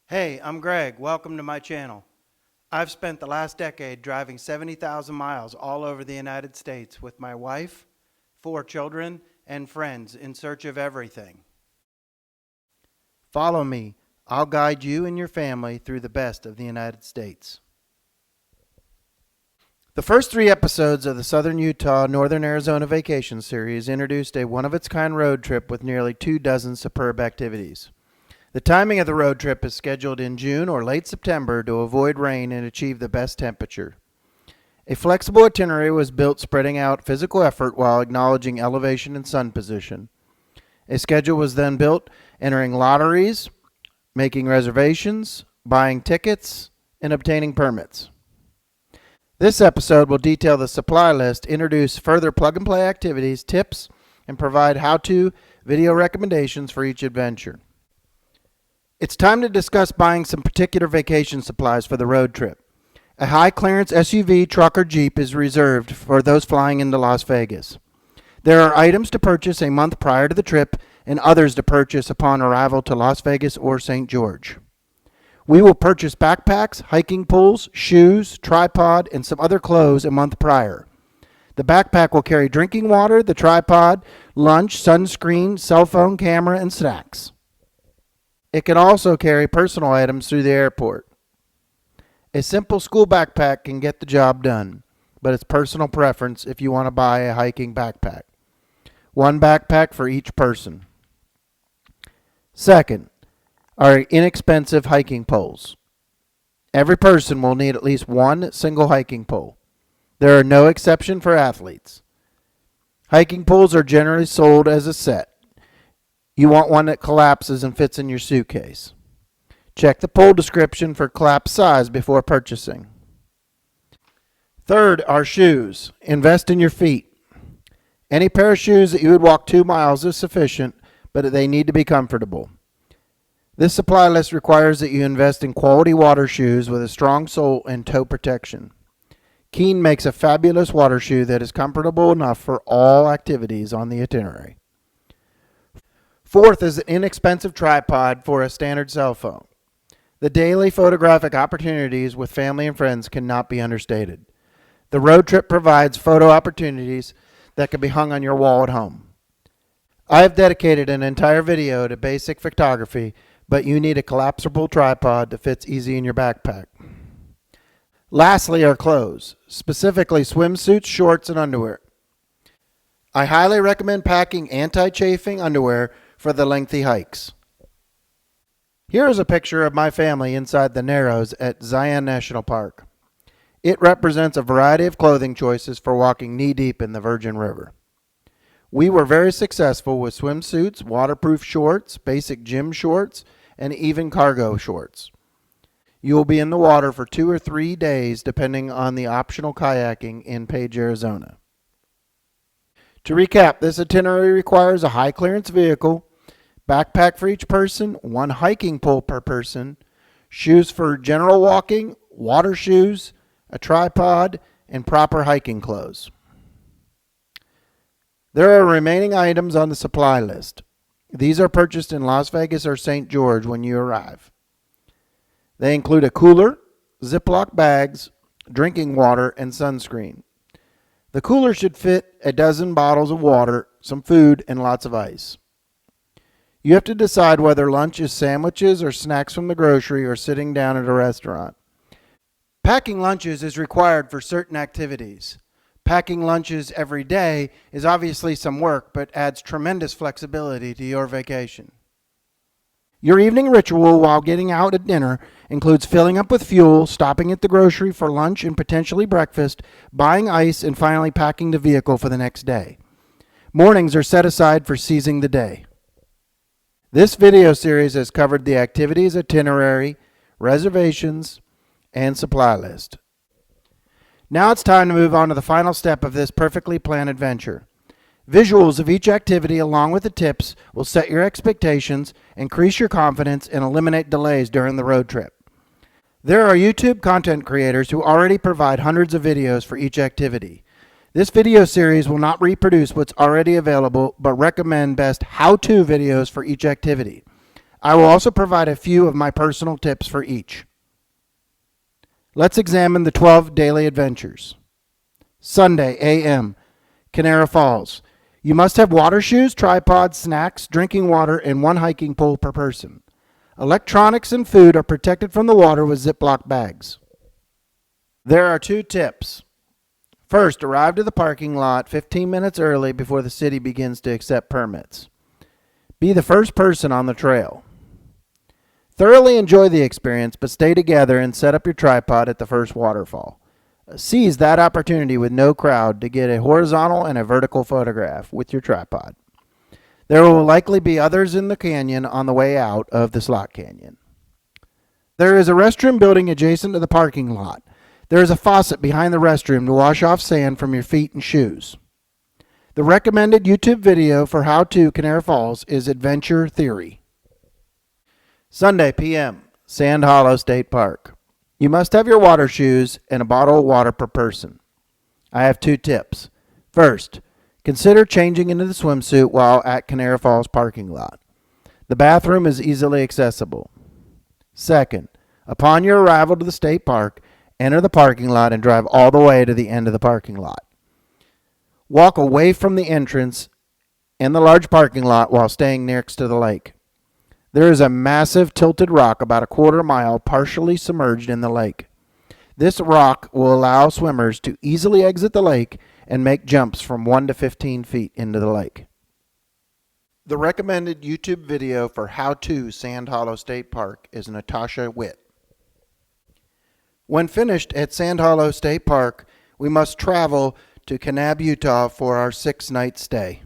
Hey, I'm Greg. Welcome to my channel. I've spent the last decade driving 70,000 miles all over the United States with my wife, 4 children, and friends in search of everything. Follow me. I'll guide you and your family through the best of the United States. The first 3 episodes of the Southern Utah, Northern Arizona Vacation Series introduced a one-of-its-kind road trip with nearly 24 superb activities. The timing of the road trip is scheduled in June or late September to avoid rain and achieve the best temperature. A flexible itinerary was built spreading out physical effort while acknowledging elevation and sun position. A schedule was then built entering lotteries, making reservations, buying tickets, and obtaining permits. This episode will detail the supply list, introduce further plug-and-play activities, tips, and provide how-to video recommendations for each adventure. It's time to discuss buying some particular vacation supplies for the road trip. A high-clearance SUV, truck, or Jeep is reserved for those flying into Las Vegas. There are items to purchase a month prior to the trip and others to purchase upon arrival to Las Vegas or St. George. We will purchase backpacks, hiking poles, shoes, tripod, and some other clothes a month prior. The backpack will carry drinking water, the tripod, lunch, sunscreen, cell phone, camera, and snacks. It can also carry personal items through the airport. A simple school backpack can get the job done, but it's personal preference if you want to buy a hiking backpack. 1 backpack for each person. Second, are inexpensive hiking poles. Every person will need at least 1 single hiking pole. There are no exceptions for athletes. Hiking poles are generally sold as a set. You want one that collapses and fits in your suitcase. Check the pole description for collapse size before purchasing. Third are shoes. Invest in your feet. Any pair of shoes that you would walk 2 miles is sufficient, but they need to be comfortable. This supply list requires that you invest in quality water shoes with a strong sole and toe protection. Keen makes a fabulous water shoe that is comfortable enough for all activities on the itinerary. Fourth is an inexpensive tripod for a standard cell phone. The daily photographic opportunities with family and friends cannot be understated. The road trip provides photo opportunities that can be hung on your wall at home. I have dedicated an entire video to basic photography, but you need a collapsible tripod that fits easy in your backpack. Lastly are clothes, specifically swimsuits, shorts, and underwear. I highly recommend packing anti-chafing underwear for the lengthy hikes. Here is a picture of my family inside the Narrows at Zion National Park. It represents a variety of clothing choices for walking knee-deep in the Virgin River. We were very successful with swimsuits, waterproof shorts, basic gym shorts, and even cargo shorts. You will be in the water for 2 or 3 days depending on the optional kayaking in Page, Arizona. To recap, this itinerary requires a high-clearance vehicle, backpack for each person, 1 hiking pole per person, shoes for general walking, water shoes, a tripod, and proper hiking clothes. There are remaining items on the supply list. These are purchased in Las Vegas or St. George when you arrive. They include a cooler, Ziploc bags, drinking water, and sunscreen. The cooler should fit a dozen bottles of water, some food, and lots of ice. You have to decide whether lunch is sandwiches or snacks from the grocery or sitting down at a restaurant. Packing lunches is required for certain activities. Packing lunches every day is obviously some work, but adds tremendous flexibility to your vacation. Your evening ritual while getting out at dinner includes filling up with fuel, stopping at the grocery for lunch and potentially breakfast, buying ice, and finally packing the vehicle for the next day. Mornings are set aside for seizing the day. This video series has covered the activities, itinerary, reservations, and supply list. Now it's time to move on to the final step of this perfectly planned adventure. Visuals of each activity along with the tips will set your expectations, increase your confidence, and eliminate delays during the road trip. There are YouTube content creators who already provide hundreds of videos for each activity. This video series will not reproduce what's already available, but recommend best how-to videos for each activity. I will also provide a few of my personal tips for each. Let's examine the 12 daily adventures. Sunday, a.m., Kanarra Falls. You must have water shoes, tripods, snacks, drinking water, and one hiking pole per person. Electronics and food are protected from the water with Ziploc bags. There are 2 tips. First, arrive to the parking lot 15 minutes early before the city begins to accept permits. Be the first person on the trail. Thoroughly enjoy the experience, but stay together and set up your tripod at the first waterfall. Seize that opportunity with no crowd to get a horizontal and a vertical photograph with your tripod. There will likely be others in the canyon on the way out of the slot canyon. There is a restroom building adjacent to the parking lot. There is a faucet behind the restroom to wash off sand from your feet and shoes. The recommended YouTube video for how to Kanarra Falls is Adventure Theory. Sunday, p.m., Sand Hollow State Park. You must have your water shoes and a bottle of water per person. I have 2 tips. First, consider changing into the swimsuit while at Kanarra Falls parking lot. The bathroom is easily accessible. Second, upon your arrival to the state park, enter the parking lot and drive all the way to the end of the parking lot. Walk away from the entrance and the large parking lot while staying next to the lake. There is a massive tilted rock about a quarter mile partially submerged in the lake. This rock will allow swimmers to easily exit the lake and make jumps from 1 to 15 feet into the lake. The recommended YouTube video for How to Sand Hollow State Park is Natasha Witt. When finished at Sand Hollow State Park, we must travel to Kanab, Utah for our 6-night stay.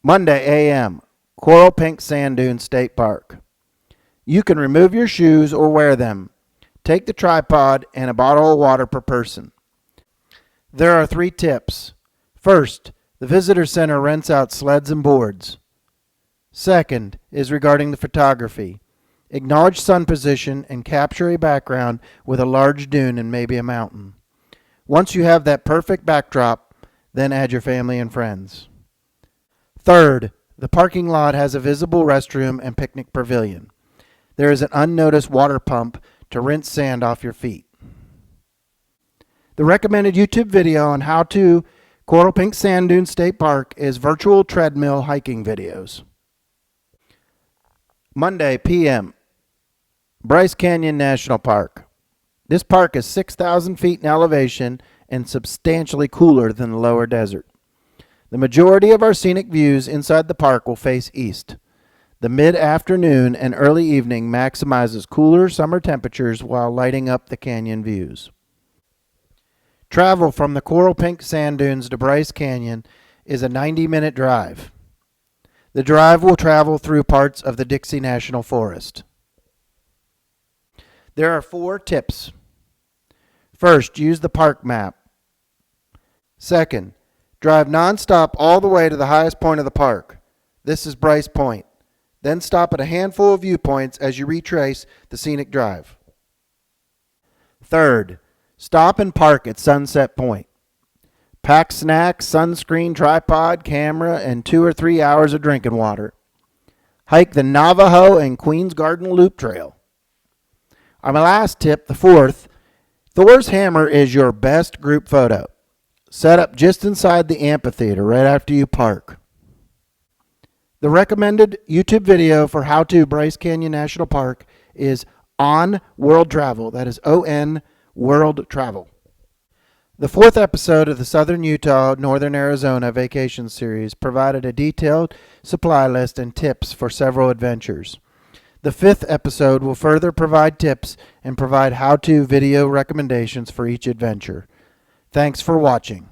Monday, a.m., Coral Pink Sand Dunes State Park. You can remove your shoes or wear them. Take the tripod and a bottle of water per person. There are 3 tips. First, the visitor center rents out sleds and boards. Second is regarding the photography. Acknowledge sun position and capture a background with a large dune and maybe a mountain. Once you have that perfect backdrop, then add your family and friends. Third, the parking lot has a visible restroom and picnic pavilion. There is an unnoticed water pump to rinse sand off your feet. The recommended YouTube video on how to Coral Pink Sand Dunes State Park is virtual treadmill hiking videos. Monday, p.m., Bryce Canyon National Park. This park is 6,000 feet in elevation and substantially cooler than the lower desert. The majority of our scenic views inside the park will face east. The mid-afternoon and early evening maximizes cooler summer temperatures while lighting up the canyon views. Travel from the Coral Pink Sand Dunes to Bryce Canyon is a 90-minute drive. The drive will travel through parts of the Dixie National Forest. There are 4 tips. First, use the park map. Second, drive nonstop all the way to the highest point of the park. This is Bryce Point. Then stop at a handful of viewpoints as you retrace the scenic drive. Third, stop and park at Sunset Point. Pack snacks, sunscreen, tripod, camera, and 2 or 3 hours of drinking water. Hike the Navajo and Queen's Garden Loop Trail. Our last tip, the 4th, Thor's Hammer is your best group photo. Set up just inside the amphitheater right after you park. The recommended YouTube video for How to Bryce Canyon National Park is On World Travel. That is ON World Travel. The 4th episode of the Southern Utah, Northern Arizona Vacation Series provided a detailed supply list and tips for several adventures. The 5th episode will further provide tips and provide how-to video recommendations for each adventure. Thanks for watching.